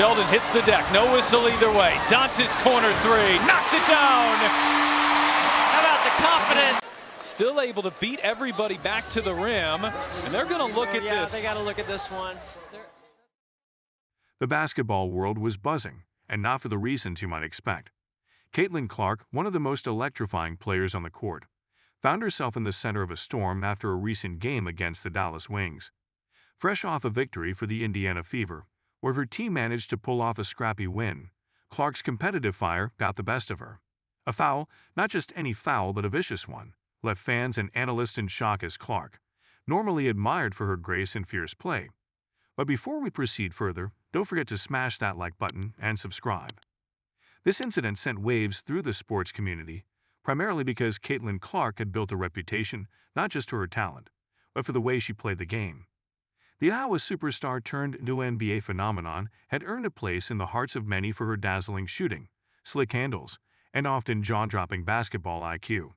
Sheldon hits the deck. No whistle either way. Dantas corner three. Knocks it down. How about the confidence? Still able to beat everybody back to the rim. And they're going to look at yeah, this. They got to look at this one. The basketball world was buzzing, and not for the reasons you might expect. Caitlin Clark, one of the most electrifying players on the court, found herself in the center of a storm after a recent game against the Dallas Wings. Fresh off a victory for the Indiana Fever, where her team managed to pull off a scrappy win, Clark's competitive fire got the best of her. A foul, not just any foul but a vicious one, left fans and analysts in shock as Clark, normally admired for her grace and fierce play. But before we proceed further, don't forget to smash that like button and subscribe. This incident sent waves through the sports community, primarily because Caitlin Clark had built a reputation not just for her talent, but for the way she played the game. The Iowa superstar turned WNBA phenomenon had earned a place in the hearts of many for her dazzling shooting, slick handles, and often jaw-dropping basketball IQ.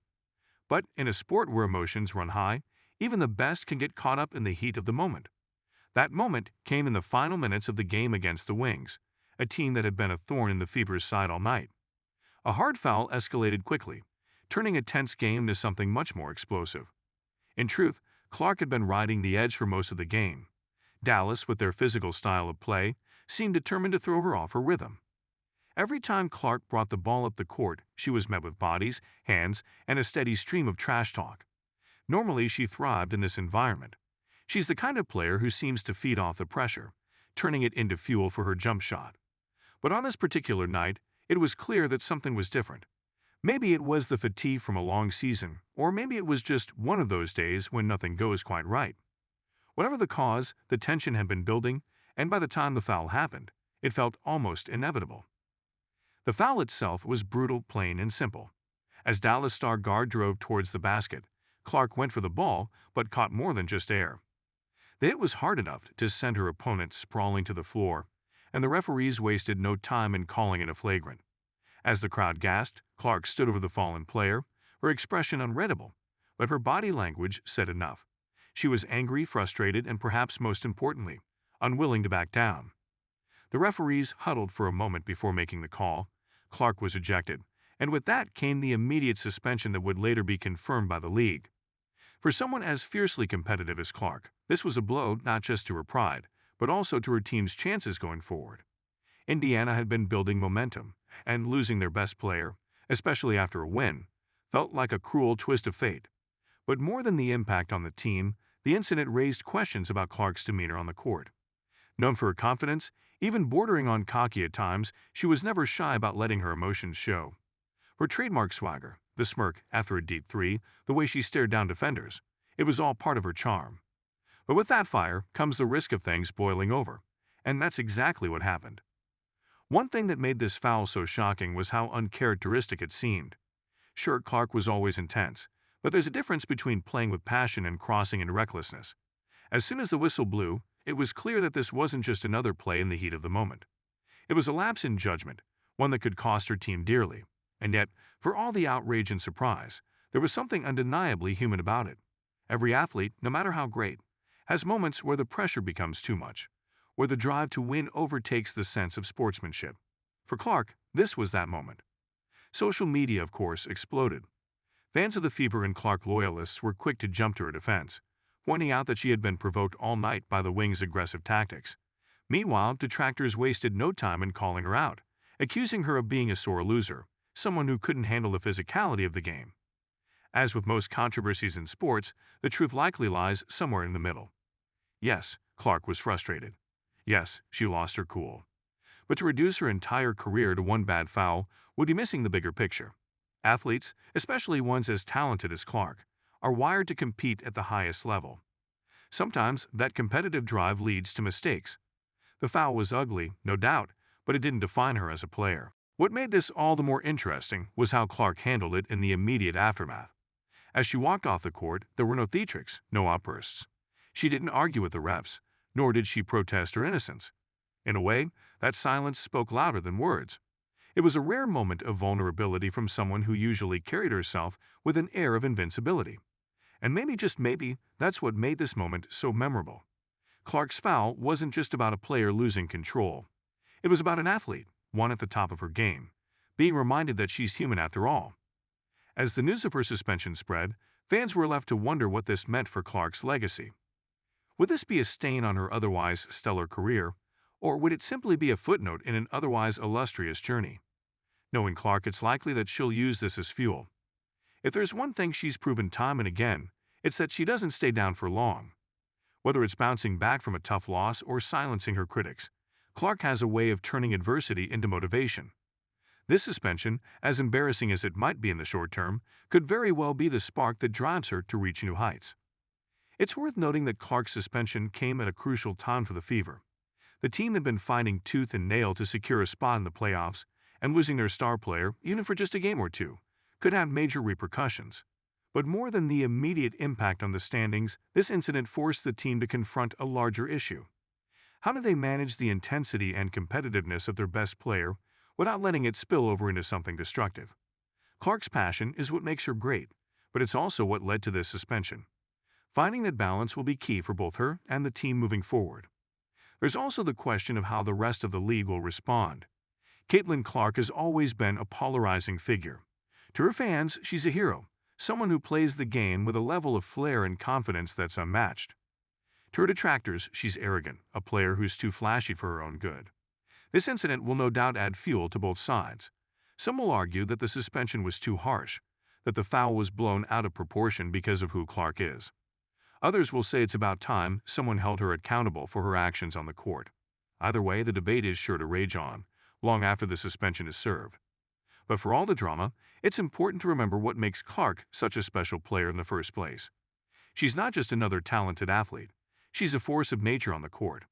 But in a sport where emotions run high, even the best can get caught up in the heat of the moment. That moment came in the final minutes of the game against the Wings, a team that had been a thorn in the Fever's side all night. A hard foul escalated quickly, turning a tense game to something much more explosive. In truth, Clark had been riding the edge for most of the game. Dallas, with their physical style of play, seemed determined to throw her off her rhythm. Every time Clark brought the ball up the court, she was met with bodies, hands, and a steady stream of trash talk. Normally, she thrived in this environment. She's the kind of player who seems to feed off the pressure, turning it into fuel for her jump shot. But on this particular night, it was clear that something was different. Maybe it was the fatigue from a long season, or maybe it was just one of those days when nothing goes quite right. Whatever the cause, the tension had been building, and by the time the foul happened, it felt almost inevitable. The foul itself was brutal, plain, and simple. As Dallas star guard drove towards the basket, Clark went for the ball, but caught more than just air. The hit was hard enough to send her opponent sprawling to the floor, and the referees wasted no time in calling it a flagrant. As the crowd gasped, Clark stood over the fallen player, her expression unreadable, but her body language said enough. She was angry, frustrated, and perhaps most importantly, unwilling to back down. The referees huddled for a moment before making the call. Clark was ejected, and with that came the immediate suspension that would later be confirmed by the league. For someone as fiercely competitive as Clark, this was a blow not just to her pride, but also to her team's chances going forward. Indiana had been building momentum, and losing their best player, especially after a win, felt like a cruel twist of fate. But more than the impact on the team, the incident raised questions about Clark's demeanor on the court. Known for her confidence, even bordering on cocky at times, she was never shy about letting her emotions show. Her trademark swagger, the smirk after a deep three, the way she stared down defenders, it was all part of her charm. But with that fire comes the risk of things boiling over, and that's exactly what happened. One thing that made this foul so shocking was how uncharacteristic it seemed. Sure, Clark was always intense, but there's a difference between playing with passion and crossing in recklessness. As soon as the whistle blew, it was clear that this wasn't just another play in the heat of the moment. It was a lapse in judgment, one that could cost her team dearly. And yet, for all the outrage and surprise, there was something undeniably human about it. Every athlete, no matter how great, has moments where the pressure becomes too much, where the drive to win overtakes the sense of sportsmanship. For Clark, this was that moment. Social media, of course, exploded. Fans of the Fever and Clark loyalists were quick to jump to her defense, pointing out that she had been provoked all night by the Wings' aggressive tactics. Meanwhile, detractors wasted no time in calling her out, accusing her of being a sore loser, someone who couldn't handle the physicality of the game. As with most controversies in sports, the truth likely lies somewhere in the middle. Yes, Clark was frustrated. Yes, she lost her cool. But to reduce her entire career to one bad foul would be missing the bigger picture. Athletes, especially ones as talented as Clark, are wired to compete at the highest level. Sometimes that competitive drive leads to mistakes. The foul was ugly, no doubt, but it didn't define her as a player. What made this all the more interesting was how Clark handled it in the immediate aftermath. As she walked off the court, there were no theatrics, no outbursts. She didn't argue with the refs, nor did she protest her innocence. In a way, that silence spoke louder than words. It was a rare moment of vulnerability from someone who usually carried herself with an air of invincibility. And maybe, just maybe, that's what made this moment so memorable. Clark's foul wasn't just about a player losing control. It was about an athlete, one at the top of her game, being reminded that she's human after all. As the news of her suspension spread, fans were left to wonder what this meant for Clark's legacy. Would this be a stain on her otherwise stellar career, or would it simply be a footnote in an otherwise illustrious journey? Knowing Clark, it's likely that she'll use this as fuel. If there's one thing she's proven time and again, it's that she doesn't stay down for long. Whether it's bouncing back from a tough loss or silencing her critics, Clark has a way of turning adversity into motivation. This suspension, as embarrassing as it might be in the short term, could very well be the spark that drives her to reach new heights. It's worth noting that Clark's suspension came at a crucial time for the Fever. The team had been fighting tooth and nail to secure a spot in the playoffs, and losing their star player, even for just a game or two, could have major repercussions. But more than the immediate impact on the standings, this incident forced the team to confront a larger issue. How do they manage the intensity and competitiveness of their best player without letting it spill over into something destructive? Clark's passion is what makes her great, but it's also what led to this suspension. Finding that balance will be key for both her and the team moving forward. There's also the question of how the rest of the league will respond. Caitlin Clark has always been a polarizing figure. To her fans, she's a hero, someone who plays the game with a level of flair and confidence that's unmatched. To her detractors, she's arrogant, a player who's too flashy for her own good. This incident will no doubt add fuel to both sides. Some will argue that the suspension was too harsh, that the foul was blown out of proportion because of who Clark is. Others will say it's about time someone held her accountable for her actions on the court. Either way, the debate is sure to rage on, long after the suspension is served. But for all the drama, it's important to remember what makes Clark such a special player in the first place. She's not just another talented athlete. She's a force of nature on the court.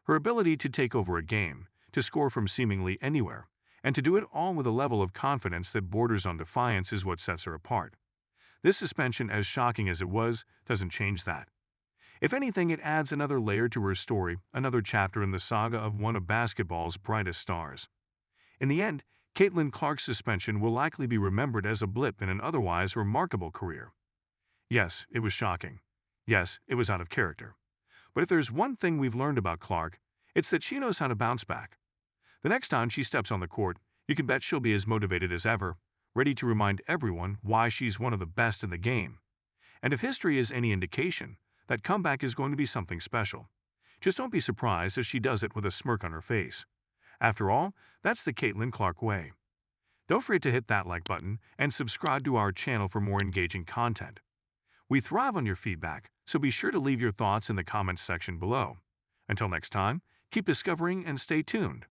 Her ability to take over a game, to score from seemingly anywhere, and to do it all with a level of confidence that borders on defiance is what sets her apart. This suspension, as shocking as it was, doesn't change that. If anything, it adds another layer to her story, another chapter in the saga of one of basketball's brightest stars. In the end, Caitlin Clark's suspension will likely be remembered as a blip in an otherwise remarkable career. Yes, it was shocking. Yes, it was out of character. But if there's one thing we've learned about Clark, it's that she knows how to bounce back. The next time she steps on the court, you can bet she'll be as motivated as ever, ready to remind everyone why she's one of the best in the game. And if history is any indication, that comeback is going to be something special. Just don't be surprised if she does it with a smirk on her face. After all, that's the Caitlin Clark way. Don't forget to hit that like button and subscribe to our channel for more engaging content. We thrive on your feedback, so be sure to leave your thoughts in the comments section below. Until next time, keep discovering and stay tuned.